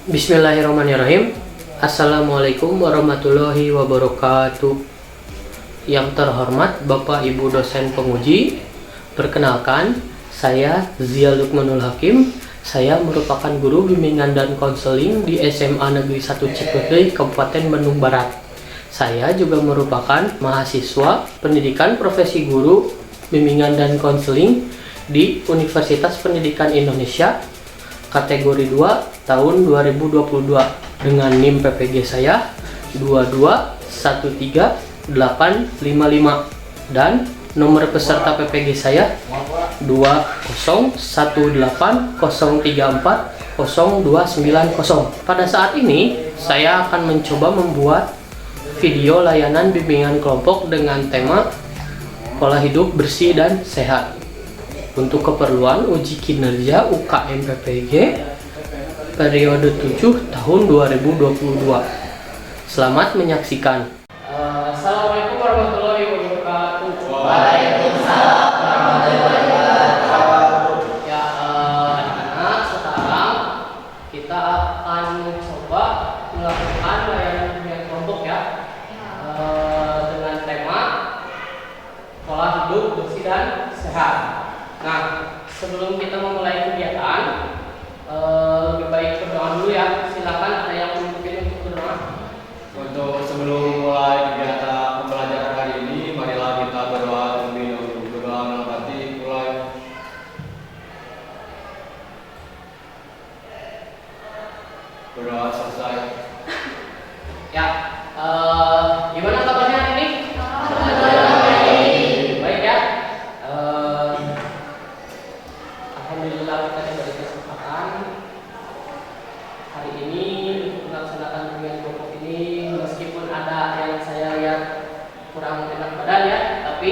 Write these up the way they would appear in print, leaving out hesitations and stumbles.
Bismillahirrahmanirrahim. Assalamualaikum warahmatullahi wabarakatuh. Yang terhormat Bapak Ibu dosen penguji, perkenalkan, saya Zia Lukmanul Hakim. Saya merupakan guru bimbingan dan konseling di SMA Negeri 1 Cipehdey, Kabupaten Bandung Barat. Saya juga merupakan mahasiswa pendidikan profesi guru bimbingan dan konseling di Universitas Pendidikan Indonesia kategori 2 tahun 2022 dengan NIM PPG saya 2213855 dan nomor peserta PPG saya 20180340290. Pada saat ini saya akan mencoba membuat video layanan bimbingan kelompok dengan tema pola hidup bersih dan sehat untuk keperluan uji kinerja UKM PPG periode 7 tahun 2022. Selamat menyaksikan. Assalamualaikum warahmatullahi wabarakatuh. Waalaikumsalam warahmatullahi wabarakatuh. Ya, anak-anak, sekarang kita akan mencoba melakukan layanan bimbingan kelompok ya, dengan tema pola hidup bersih dan sehat. Nah, sebelum kita memulai kegiatan, lebih baik berdoa dulu ya. Silakan, ada yang mungkin untuk berdoa. Untuk sebelum mulai kegiatan pembelajaran hari ini, marilah kita berdoa terlebih dahulu. Berdoa menepati mulai. Berdoa selesai. Ya, gimana kabarnya hari ini? Baik ya. Alhamdulillah kita diberi kesempatan hari ini untuk melaksanakan bimbingan kelompok ini, meskipun ada yang saya lihat kurang enak badan ya, tapi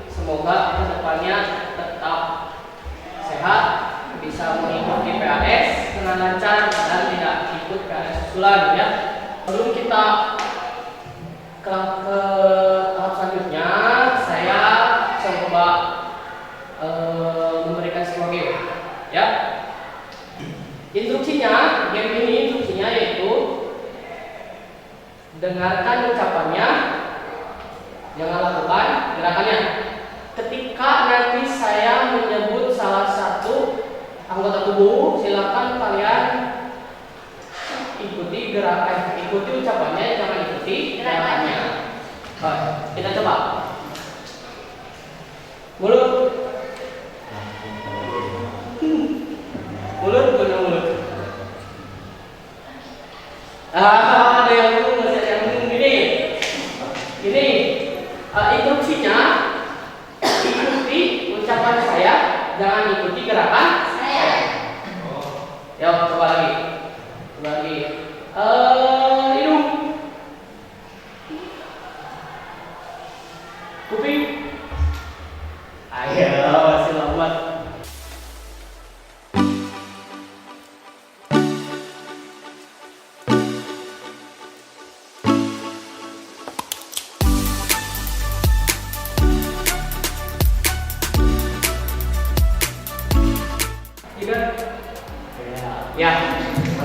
semoga kedepannya tetap sehat, bisa mengikuti PAS dengan lancar dan tidak ikut PAS susulan ya. Sebelum kita ke tahap selanjutnya, saya coba memberikan sebuah game ya. Instruksinya, game ini instruksinya yaitu dengarkan ucapannya, jangan lakukan gerakannya. Ketika nanti saya menyebut salah satu anggota tubuh, silakan kalian ikuti ikuti ucapannya, jangan ikuti gerakannya. Kita coba. Mulut, guna mulut. Ada yang belum, ada yang belum. Gini, instruksinya ikuti ucapan saya, jangan ikuti gerakan saya. Yuk, coba lagi. Hidung, kuping. Ayo, masih lambat. Ya,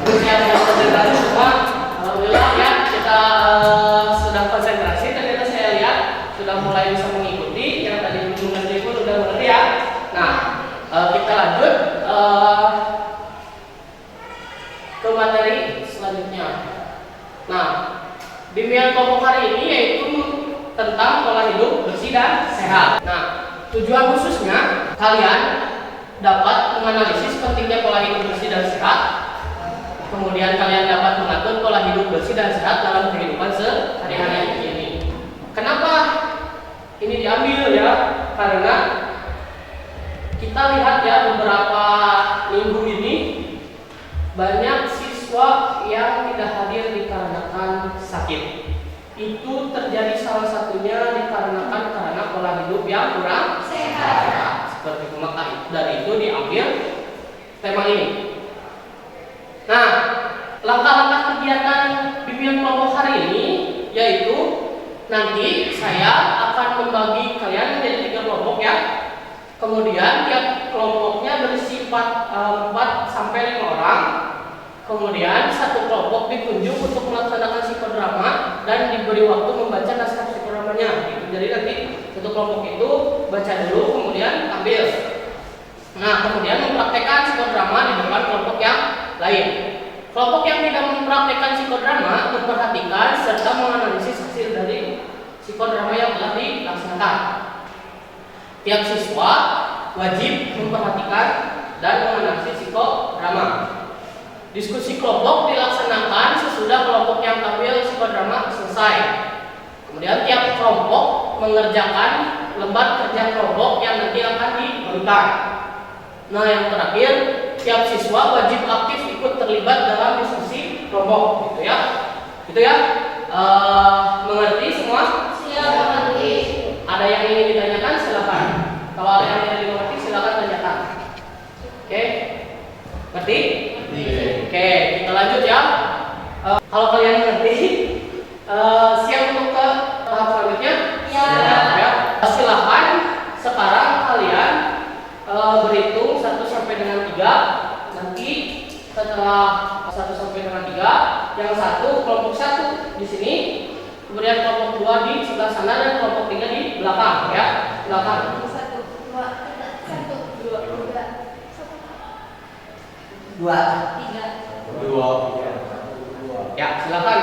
bagus ya, sudah konsentrasi semua. Alhamdulillah ya, kita sudah konsentrasi. Ternyata saya lihat sudah mulai bisa mengikuti. Yang tadi belum ngerti pun sudah mengerti ya. Nah, kita lanjut ke materi selanjutnya. Nah, bimbingan kelompok hari ini yaitu tentang pola hidup bersih dan sehat. Nah, tujuan khususnya kalian dapat menganalisis pentingnya pola hidup bersih dan sehat. Kemudian kalian dapat mengatur pola hidup bersih dan sehat dalam kehidupan sehari-hari ini. Kenapa ini diambil ya? Karena kita lihat ya, beberapa minggu ini banyak siswa yang tidak hadir dikarenakan sakit. Itu terjadi salah satunya dikarenakan karena pola hidup yang kurang sehat. Seperti itu, maka dari itu diambil tema ini. Nah, langkah-langkah kegiatan bimbingan kelompok hari ini yaitu nanti saya akan membagi kalian menjadi 3 kelompok ya. Kemudian tiap kelompoknya berisi 4 sampai 5 orang. Kemudian satu kelompok ditunjuk untuk melaksanakan psikodrama dan diberi waktu membaca naskah psikodramanya. Gitu. Jadi nanti satu kelompok itu baca dulu, kemudian ambil. Nah, kemudian mempraktekkan psikodrama di depan kelompok yang lain. Kelompok yang tidak mempraktekkan psikodrama memperhatikan serta menganalisis hasil dari psikodrama yang telah dilaksanakan. Tiap siswa wajib memperhatikan dan menganalisis psikodrama. Diskusi kelompok dilaksanakan sesudah kelompok yang tampil psikodrama selesai. Kemudian tiap kelompok mengerjakan lembar kerja kelompok yang nanti akan diberikan. Nah, yang terakhir, tiap siswa wajib aktif ikut terlibat dalam diskusi kelompok, gitu ya. Gitu ya. Mengerti semua? Siap, mengerti. Ada yang ingin ditanyakan, silakan. Kalau ada yang tidak dimengerti, silakan tanyakan. Oke? Ngerti? Oke, kita lanjut ya. Kalau kalian ngerti, siap untuk ke tahap selanjutnya? Ya. Ya. Silakan sekarang kalian berhitung 1 sampai dengan 3. Nanti setelah 1 sampai dengan 3, yang satu kelompok 1 di sini, kemudian kelompok 2 di sebelah sana dan kelompok 3 di belakang ya. Belakang. 1, 2, 1, 2, 3, 2. Ya, silakan.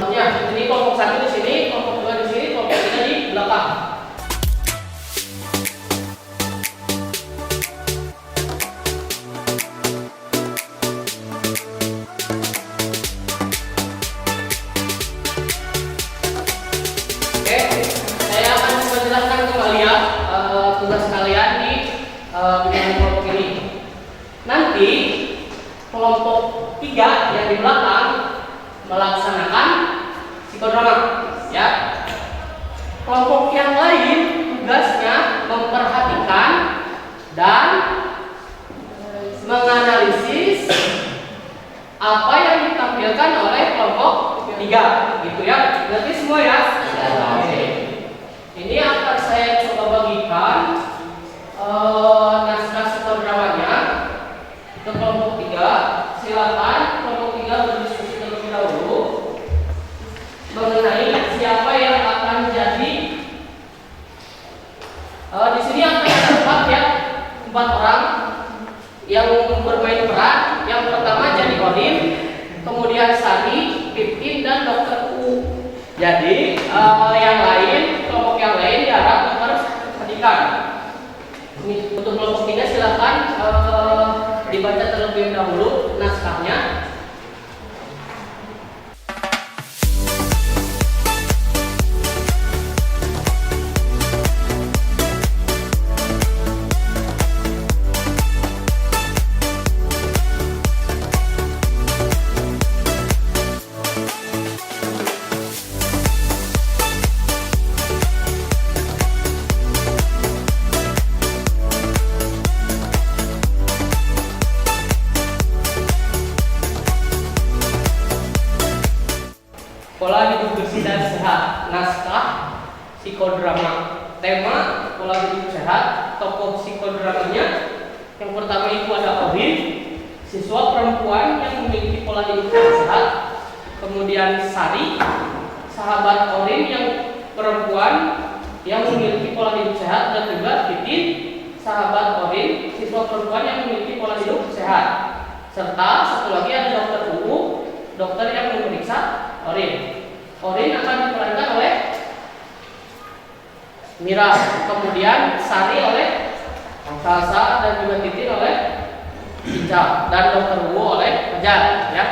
Ya, ini kelompok 1 di sini, kelompok 2 di sini, kelompok 3 di belakang. Oke, saya akan menjelaskan kembali ya tugas kalian di bidang kelompok ini. Nanti kelompok 3 yang di belakang melaksanakan psikodrama ya. Kelompok yang lain tugasnya memperhatikan dan menganalisis apa yang ditampilkan oleh kelompok 3 gitu ya. Berarti semua ya. Oke. Ini akan saya coba bagikan naskah psikodramanya ke kelompok 3. Silakan kelompok 3 berdiskusi terlebih dahulu mengenai siapa yang akan jadi. Di sini akan ada 4 ya, 4 orang yang bermain peran. Yang pertama jadi Odin, kemudian Sari, Pipin, dan Dokter U. Jadi yang lain, kelompok yang lain diharap memperhatikan. Untuk kelompok 3 silakan dibaca terlebih dahulu naskahnya. Pola hidup bersih dan sehat, naskah psikodrama. Tema pola hidup sehat, tokoh psikodramanya. Yang pertama itu ada Odin, siswa perempuan yang memiliki pola hidup yang sehat. Kemudian Sari, sahabat Odin yang perempuan yang memiliki pola hidup sehat. Dan juga Pipin, sahabat Odin, siswa perempuan yang memiliki pola hidup sehat. Serta satu lagi ada Dokter Uu, dokter yang memeriksa Odin. Odin akan diperankan oleh Mira, kemudian Sari oleh Salsa, dan juga Titin oleh Ica, dan Dokter Wu oleh Fajar ya.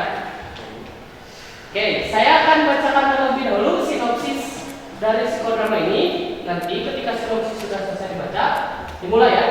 Oke, saya akan bacakan terlebih dahulu sinopsis dari psikodrama ini. Nanti ketika sinopsis sudah selesai dibaca, dimulai ya.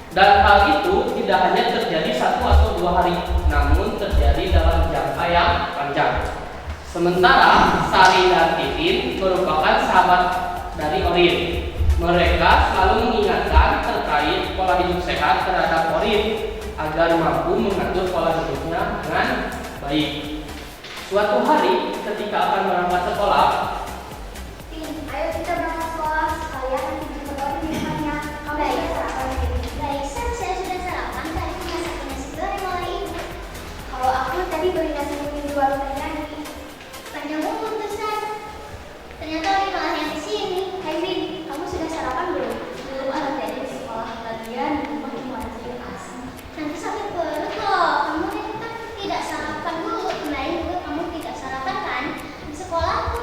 Dan hal itu tidak hanya terjadi 1 atau 2 hari, namun terjadi dalam jangka yang panjang. Sementara Sari dan Titin merupakan sahabat dari Orin. Mereka selalu mengingatkan terkait pola hidup sehat terhadap Orin agar mampu mengatur pola hidupnya dengan baik. Suatu hari ketika akan berangkat sekolah, Ayo kita berangkat sekolah sekalian berdoa di rumahnya. Kamu sudah sarapan? Baik, saya sudah sarapan. Tadi masak nasi goreng oleh ibu. Kalau aku tadi beli nasi kuning di warung Tanyani. Panjang umur besar. Ternyata Oli malah yang di sini. Hai Bin, kamu sudah sarapan belum? Belum, ada tadi di sekolah latihan. Rumah cuma ada sayur asam. Nanti sakit perut loh. Kamu kan tidak sarapan dulu. Kemarin juga kamu tidak sarapan kan? Di sekolah aku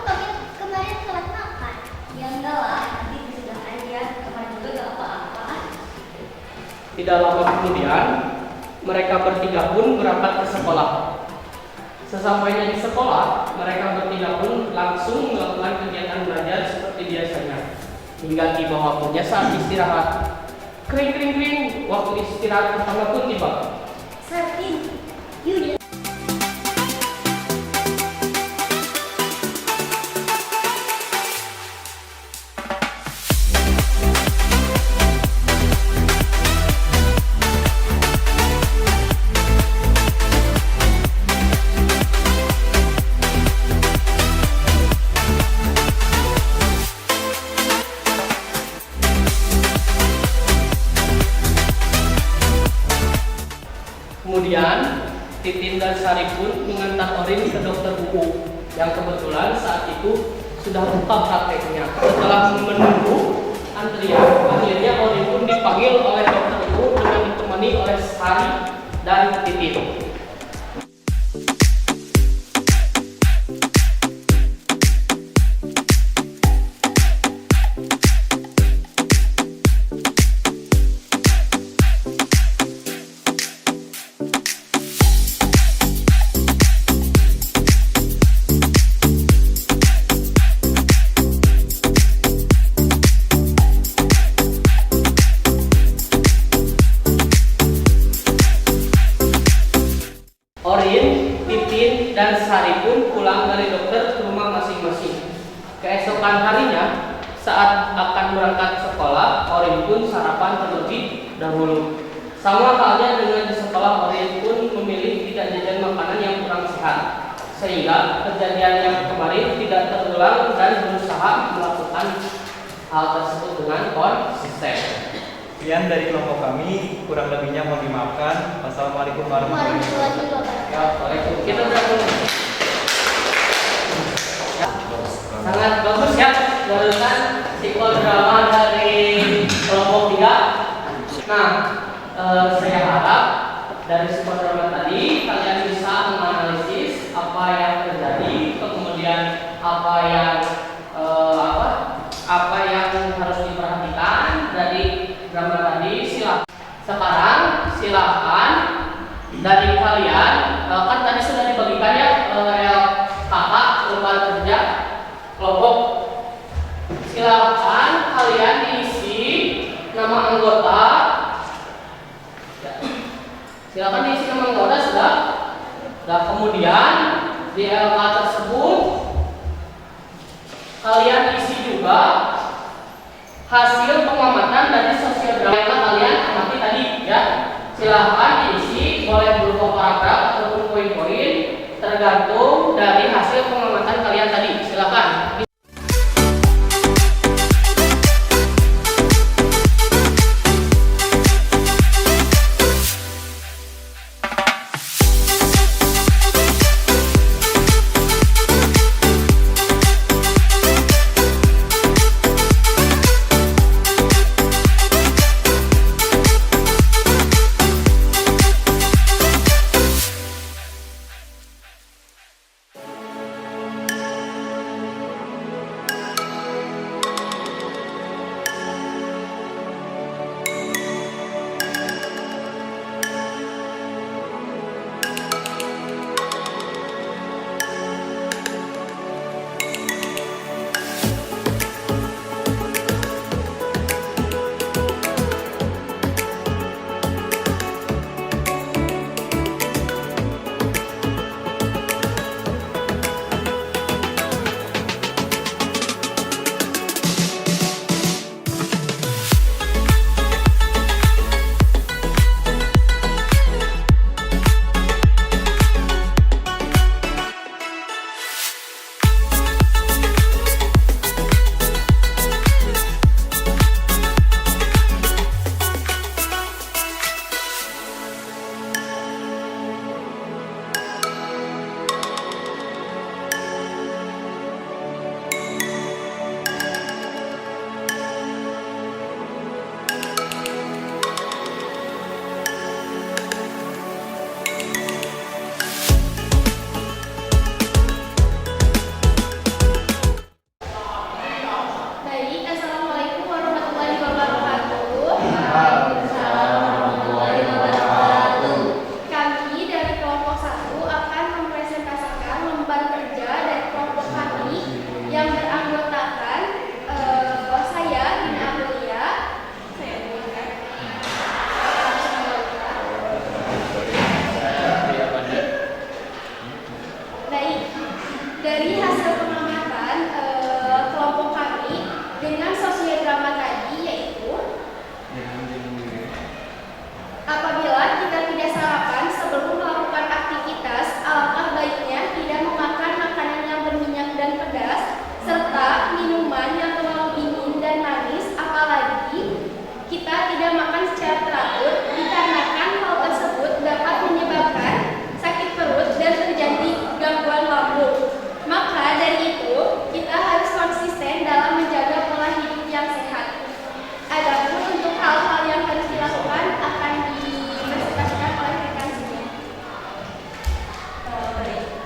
kemarin telat makan. Ya enggak lah, nanti sudah aja. Kemarin juga gak apa-apa. tidak lama kemudian mereka bertiga pun berangkat ke sekolah. Sesampainya di sekolah, mereka bertiga pun langsung melakukan kegiatan belajar seperti biasanya. Hingga tiba waktunya saat istirahat. Kring kring kring, waktu istirahat pertama pun tiba. Sartin, Yuda. Kemudian Titin dan Sari pun mengantar Orin ke dokter Uu yang kebetulan saat itu sudah buka prakteknya. Setelah menunggu antrian, akhirnya Orin pun dipanggil oleh dokter Uu dengan ditemani oleh Sari dan Titin. Orin, Titin, dan Sari pun pulang dari dokter ke rumah masing-masing. Keesokan harinya, saat akan berangkat sekolah, Orin pun sarapan terlebih dahulu. Sama halnya dengan di sekolah, Orin pun memilih tidak jajan makanan yang kurang sehat, sehingga kejadian yang kemarin tidak terulang dan berusaha melakukan hal tersebut dengan konsisten. Sekian dari kelompok kami, kurang lebihnya mohon dimaafkan. Wassalamualaikum warahmatullahi wabarakatuh. Ya, Waalaikumsalam. Kita udah mulai. Ya, sangat bagus ya, barusan psikodrama dari kelompok 3. Nah, saya harap dari psikodrama tadi kalian bisa menganalisis apa yang terjadi, kemudian apa yang harus diperhatikan dari drama tadi. Sekarang silakan dari kalian, kan tadi sudah dibagikan ya kakak lembar kerja kelompok. Silakan kalian diisi nama anggota. Ya. Silakan diisi nama anggota sudah. Nah, kemudian di LK tersebut kalian isi juga hasil pengamatan dari sosiodrama yang kalian amati tadi ya. Silahkan diisi, boleh berupa paragraf ataupun poin-poin tergantung dari hasil pengamatan kalian tadi. Silahkan.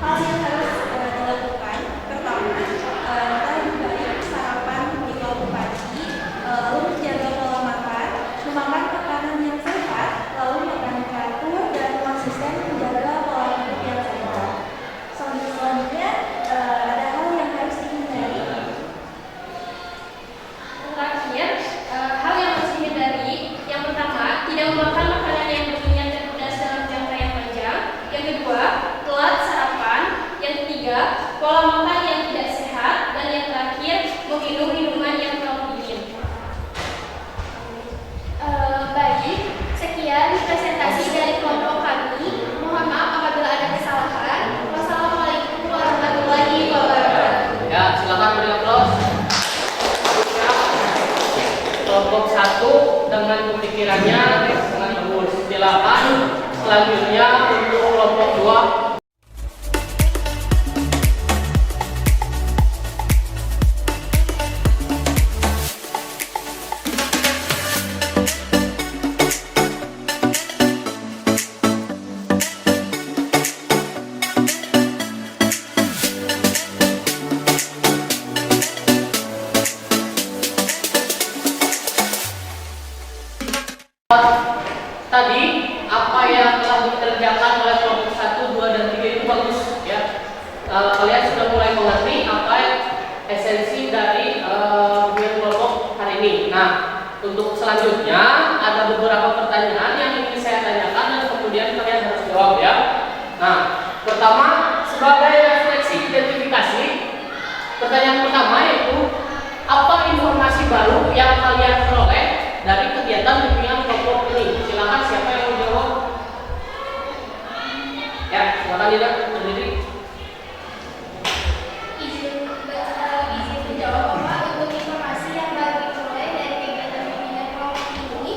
Hal yang harus dilakukan pertama, lebih baik sarapan di waktu pagi, lalu menjaga pola makan, memakan makanan yang sehat, lalu makan teratur dan konsisten menjaga pola hidup yang sehat. Selanjutnya ada hal yang harus dihindari. Terakhir, hal yang harus dihindari, yang pertama, tidak memakan makanan yang berminyak dan pedas dalam jangka yang panjang. Yang kedua, telat sarapan. Yang ketiga, pola makan yang tidak sehat. Dan yang terakhir, meminum minuman yang terlalu dingin. Baik, sekian presentasi dari kelompok kami. Mohon maaf apabila ada kesalahan. Wassalamualaikum warahmatullahi wabarakatuh. Ya, silakan beri aplaus. Kelompok 1 dengan pemikirannya sangat bagus. Silakan selanjutnya untuk kelompok 2. Tadi apa yang telah dikerjakan oleh kelompok 1, 2, dan 3 itu bagus ya. Kalian sudah mulai mengerti apa esensi dari kelompok hari ini. Nah, untuk selanjutnya ada beberapa pertanyaan yang ingin saya tanyakan dan kemudian kalian harus jawab ya. Nah, pertama sebagai refleksi identifikasi, pertanyaan pertama yaitu apa informasi baru yang kalian peroleh dari kegiatan bimbingan kelompok ini? Silakan siapa yang mau jawab? Ya, silakan Dina berdiri. Izin menjawab Bapak untuk informasi yang baru diperoleh dari kegiatan bimbingan kelompok ini.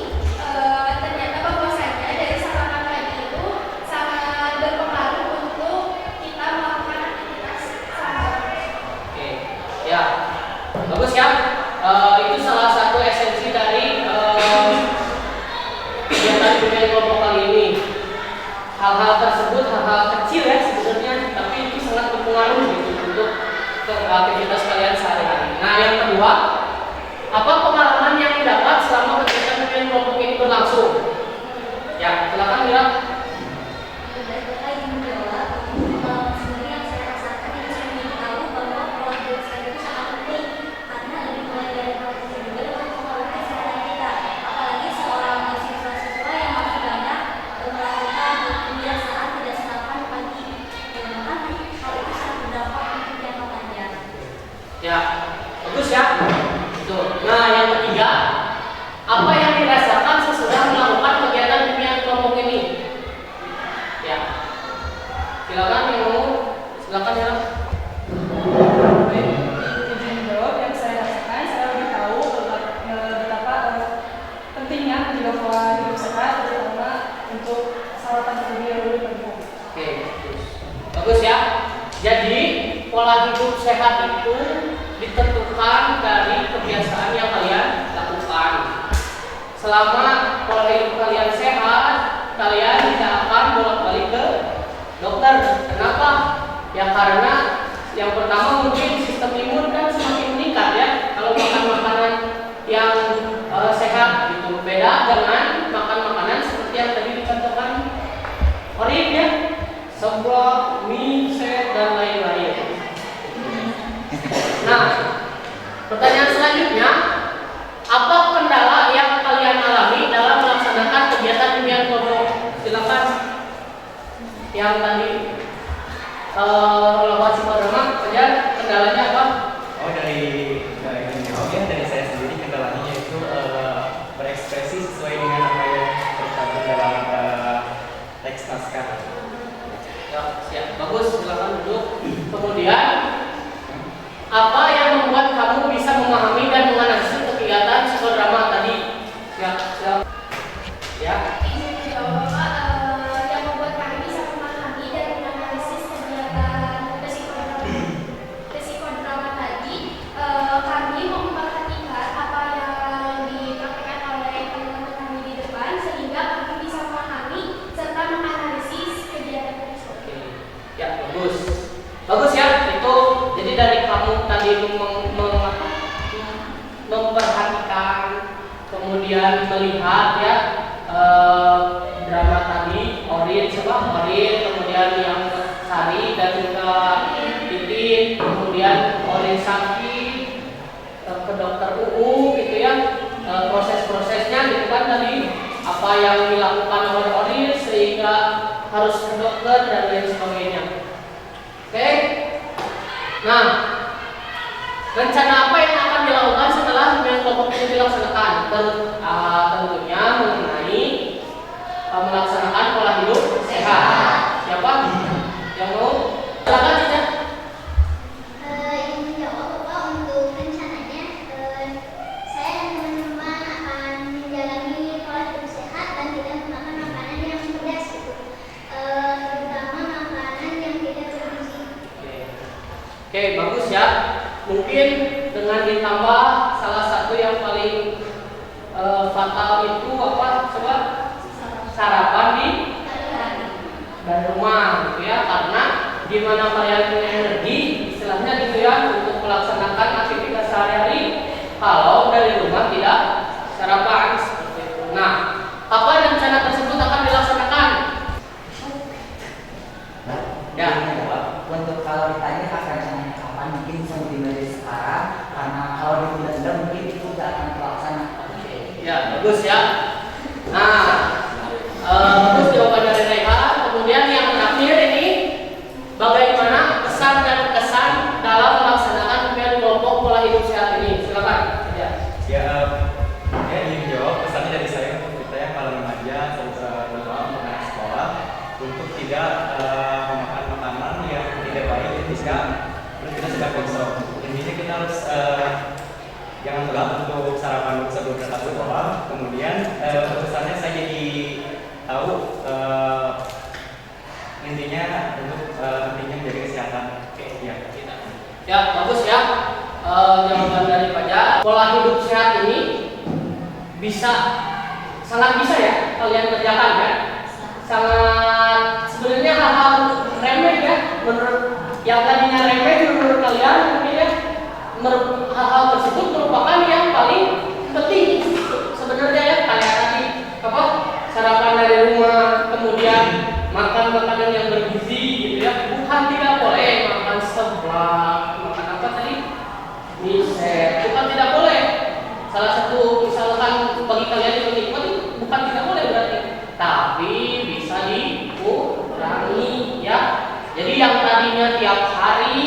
Ternyata bahwasanya dari sarapan pagi itu sangat berpengaruh untuk kita melakukan aktivitas sehari. Oke, ya, bagus ya. Itu salah satu esensi dari kegiatan bimbingan kelompok kali ini. Hal-hal tersebut hal-hal kecil ya sebenarnya, tapi itu sangat berpengaruh gitu untuk aktivitas kalian sehari-hari. Nah, yang kedua, apa pengalaman yang didapat selama kegiatan bimbingan kelompok ini berlangsung? Ya, silakan Mira. Saya ingin menjawab, sebenarnya yang saya rasakan yang saya ingin tahu bahwa pola hidup saya itu sangat penting karena dari mulai dari hal kecil juga dapat mempengaruhi kesehatan kita. Apalagi seorang siswa-siswa yang masih banyak melakukan kebiasaan tidak sarapan pagi. Maka hal itu sangat berdampak untuk jangka panjang. Ya, bagus ya. Tuh. Nah, yang ketiga, apa yang dirasakan sesudah melakukan kegiatan bimbingan kelompok ini? Ya, silakan yang mau, silakan ya. Baik, izin menjawab yang saya rasakan, saya lebih tahu betapa pentingnya menjaga pola hidup sehat, terutama untuk sarapan terlebih dahulu pagi. Oke, bagus ya. Jadi pola hidup sehat itu ditentukan dari kebiasaan yang kalian lakukan. Selama pola hidup kalian sehat, kalian tidak akan bolak-balik ke dokter. Kenapa? Ya karena yang pertama mungkin sistem imun kan semakin meningkat ya. Kalau makan makanan yang sehat gitu, beda dengan makan makanan seperti yang tadi dikatakan Orin ya, seblak, mie, set, dan lain-lain. Nah, pertanyaan selanjutnya, apa kendala yang kalian alami dalam melaksanakan kegiatan bimbingan kelompok? Silakan yang tadi lewat Simarama, aja kendalanya apa? Oh dari saya sendiri kendalanya itu berekspresi sesuai dengan apa yang tercantum dalam teks naskah. Ya, siap, bagus, silakan duduk. Kemudian, apa yang membuat kamu bisa memahami dan menganalisis kegiatan psikodrama tadi? Siap, siap. Ya. Izin menjawab Bapak, yang membuat kami bisa memahami dan menganalisis kegiatan psikodrama tadi, kami memperhatikan apa yang dipraktikkan oleh teman-teman kami di depan sehingga kami bisa memahami serta menganalisis kegiatan tersebut. Oke. Ya, bagus. kemudian melihat ya drama tadi Orin, kemudian yang Sari dan juga Titin, kemudian Orin Sakti ke dokter UU gitu ya, proses-prosesnya gitu kan tadi apa yang dilakukan oleh Orin sehingga harus ke dokter dan lain sebagainya. Oke, nah rencana apa yang akan dilakukan setelah kelompok ini dilaksanakan? Tentunya mengenai melaksanakan pola hidup sehat. Siapa yang mau? Silakan Cica. Yang menjawab Bapak untuk rencananya, saya dan teman-teman akan menjalani pola hidup sehat dan tidak memakan makanan yang pedas gitu, terutama makanan yang tidak bergizi. Oke, bagus ya. Mungkin dengan ditambah salah satu yang paling fatal itu apa? Coba sarapan dari rumah gitu ya, karena gimana kalian punya energi istilahnya gitu ya untuk melaksanakan aktivitas sehari-hari kalau dari rumah tidak sarapan seperti itu. Nah, kapan rencana tersebut akan dilaksanakan? Ya. Untuk kalau ditanya rencananya kapan, mungkin bisa dimulai sekarang, karena kalau ditunda-tunda mungkin itu tidak akan terlaksana. Ya, bagus ya. Nah, bagus jawaban dari Reha. Kemudian yang terakhir ini, bagaimana pesan dan kesan dalam melaksanakan kelompok pola hidup sehat ini? Silakan. Ya. Ya dijawab pesannya dari saya untuk kita yang para remaja terutama anak sekolah untuk tidak memakan makanan yang tidak baik ketika kita sedang konsum. Intinya kita harus jangan telat untuk sarapan sebelum berangkat sekolah. Kemudian pesannya saya jadi tahu intinya untuk pentingnya menjaga kesehatan. Ya, bagus ya. Jawaban dari Fajar. Pola hidup sehat ini sangat bisa ya kalian kerjakan ya. Sangat sebenarnya hal-hal remeh ya menurut yang tadinya remeh menurut kalian mungkin ya, hal-hal tersebut merupakan yang paling penting sebenarnya ya. Kayak tadi apa, sarapan dari rumah, kemudian makan makanan yang bergizi gitu ya. Bukan tidak boleh makan seblak, makan apa tadi, misek, bukan tidak boleh. Salah satu misalkan bagi kalian yang menikmati bukan tidak boleh berarti, tapi bisa dikurangi ya. Jadi yang tadinya tiap hari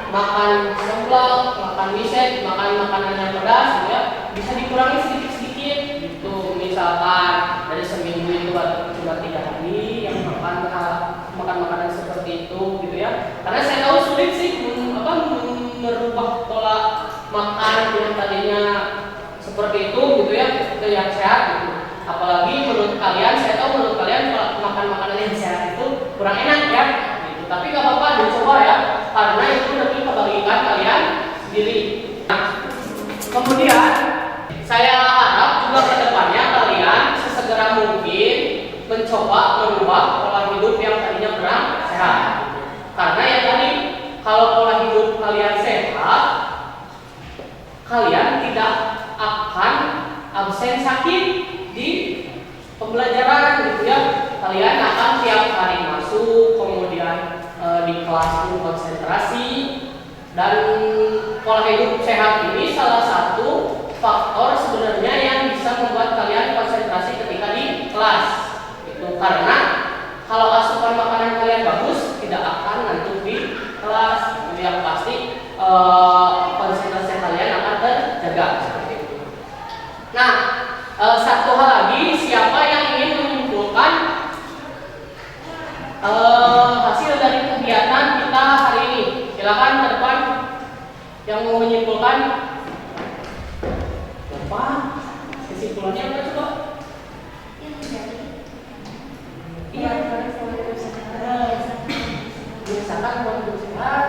makan seblak, makan misek, makan makanan yang pedas gitu ya, bisa dikurangi sedikit-sedikit gitu. Misalkan dari seminggu itu cuma 3 hari yang makan makanan seperti itu gitu ya. Karena saya tahu sulit sih merubah pola makan yang tadinya seperti itu gitu ya ke yang sehat gitu. Apalagi menurut kalian, saya tahu menurut kalian makan makanan yang sehat itu kurang enak ya gitu. Tapi gak apa-apa, dicoba ya, karena itu nanti kebagikan kalian sendiri. Nah, kemudian saya harap juga ke depannya kalian sesegera mungkin mencoba merubah pola hidup yang tadinya kurang sehat. Karena ya tadi, kalau pola hidup kalian sehat, kalian tidak akan absen sakit di pembelajaran gitu ya. Kalian akan tiap hari masuk, kemudian di kelas konsentrasi. Dan pola hidup sehat ini salah satu faktor sebenarnya yang bisa membuat kalian konsentrasi ketika di kelas. Itu karena kalau asupan makanan kalian bagus, tidak akan ngantuk di kelas. Itu yang pasti konsentrasi kalian akan terjaga seperti itu. Nah, satu hal lagi, siapa yang ingin menyimpulkan hasil dari kegiatan kita hari ini? Silakan ke depan yang mau menyimpulkan. Depan, kesimpulannya apa coba? Iya, biasakan pola hidup sehat.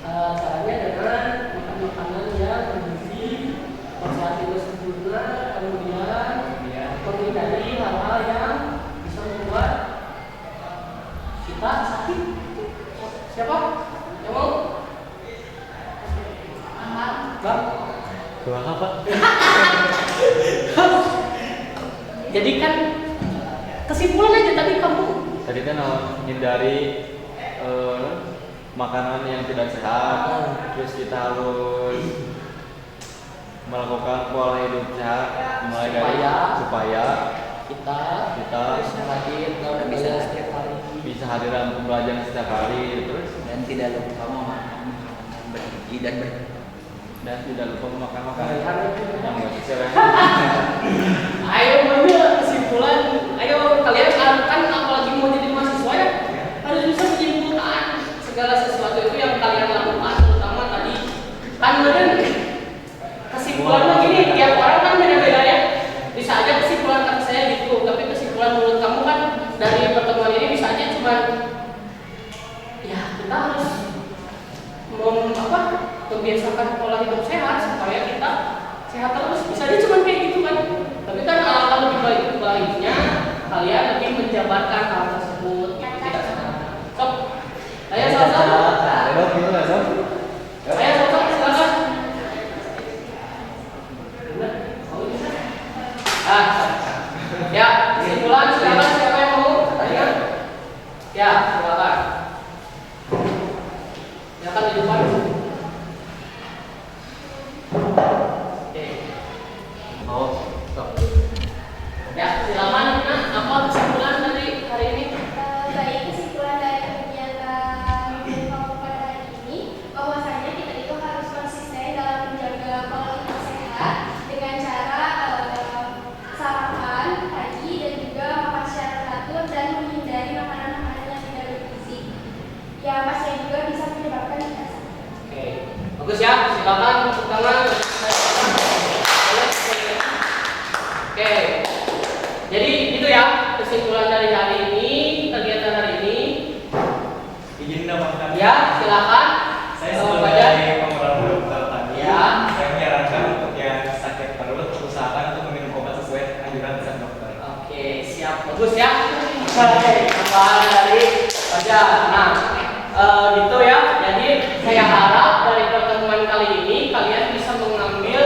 Caranya dengan makan makanan yang bergizi, sehat itu sempurna, kemudian menghindari hal-hal yang bisa membuat kita sakit. Siapa yang mau? Bang? Gua apa? Jadi kan kesimpulan aja tadi kamu. Tadi kan hindari makanan yang tidak sehat, terus kita harus melakukan pola hidup sehat mulai dari supaya kita bisa hadir dalam pembelajaran setiap hari, terus dan tidak lupa memakan bergizi dan tidak lupa makan makanan yang nggak sesuai. Ayo mana kesimpulan, ayo kalian kan apalagi mau jadi mahasiswa ya, harus bisa menyimpulkan segala sesuatu itu yang kalian lakukan, terutama tadi kan bener kesimpulannya gini, tiap orang kan beda-beda ya, bisa aja kesimpulan kata saya gitu, tapi kesimpulan menurut kamu kan dari pertemuan ini bisa aja cuma ya kita harus membiasakan pola hidup sehat supaya kita sehat terus, bisa aja cuma kayak gitu kan, tapi kan alangkah lebih baiknya kalian lebih menjabarkan hal tersebut tidak salah. Sob, ayo sama-sama. Ayo sob, silakan. Ya, kesimpulan silakan, siapa yang mau? Ya, silakan. Silakan di depan. Ya, silakan. Nah, apa kesimpulan dari hari ini? Baik, kesimpulan dari kegiatan kelompok pada hari ini bahwasanya kita itu harus konsisten dalam menjaga pola hidup sehat dengan cara sarapan pagi dan juga makan secara teratur dan menghindari makanan-makanan yang tidak bergizi yang pastinya juga bisa menyebabkan kita sakit. Oke, bagus ya. Silakan tepuk tangan. Oke. Jadi itu ya kesimpulan dari hari ini, kegiatan hari ini. Izin menambahkan. Ya, silakan. Saya sebagai pemeran dokter tadi, Ya. saya menyarankan untuk yang sakit perut usahakan untuk meminum obat sesuai anjuran sang dokter. Oke, siap. Bagus ya. Oke, tambahan dari Raja. Nah, gitu ya. Jadi saya harap dari pertemuan kali ini kalian bisa mengambil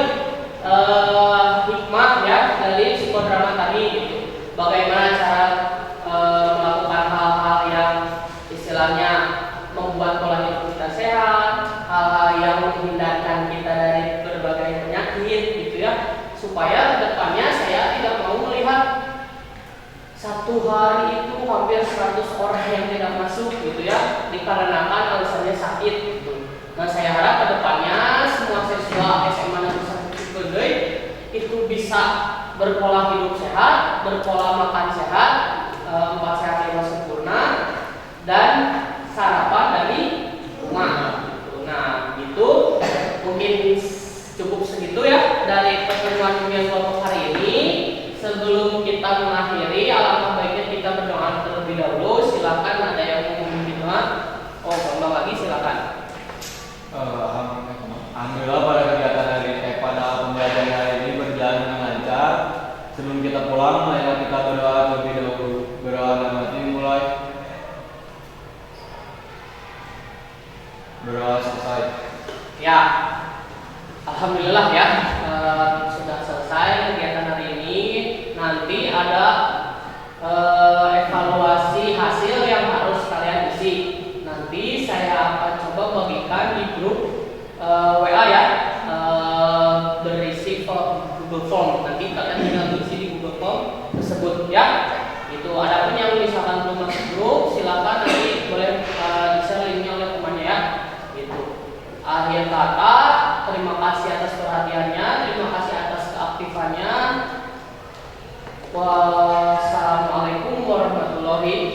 hikmah ya dari psikodrama tadi gitu. Bagaimana cara melakukan hal-hal yang istilahnya membuat pola hidup kita sehat, hal-hal yang menghindarkan kita dari berbagai penyakit gitu ya, supaya kedepannya saya tidak mau melihat satu hari itu hampir 100 orang yang tidak masuk gitu ya, dikarenakan alasannya sakit gitu. Nah, saya harap kedepannya semua siswa SMA Negeri 1 Cipedei itu bisa berpola hidup sehat, berpola makan sehat, 4 sehat 5 sempurna, dan sarapan dari rumah. Nah, itu mungkin cukup segitu ya dari pertemuan dunia kelompok hari ini. Sebelum kita mengakhiri, alangkah baiknya kita berdoa terlebih dahulu. Silakan ada yang mau memimpin doa. Oh, kembali lagi silakan. Alhamdulillah pada kegiatan pada pembelajaran hari ini berjalan dengan lancar. Sebelum kita pulang, marilah kita berdoa terlebih dahulu. Berdoa dalam hati mulai. Berdoa selesai. Ya, alhamdulillah ya, sudah selesai kegiatan hari ini. Nanti ada evaluasi hasil yang harus kalian isi. Nanti saya akan coba bagikan di grup WA ya, berisi Google Form. Nanti kalian tinggal isi di Google Form tersebut ya. Itu ada pun yang misalkan belum masuk grup, silakan nanti boleh di-share linknya oleh temannya ya. Itu. Akhir kata, terima kasih atas perhatiannya, terima kasih atas keaktifannya. Wassalamualaikum warahmatullahi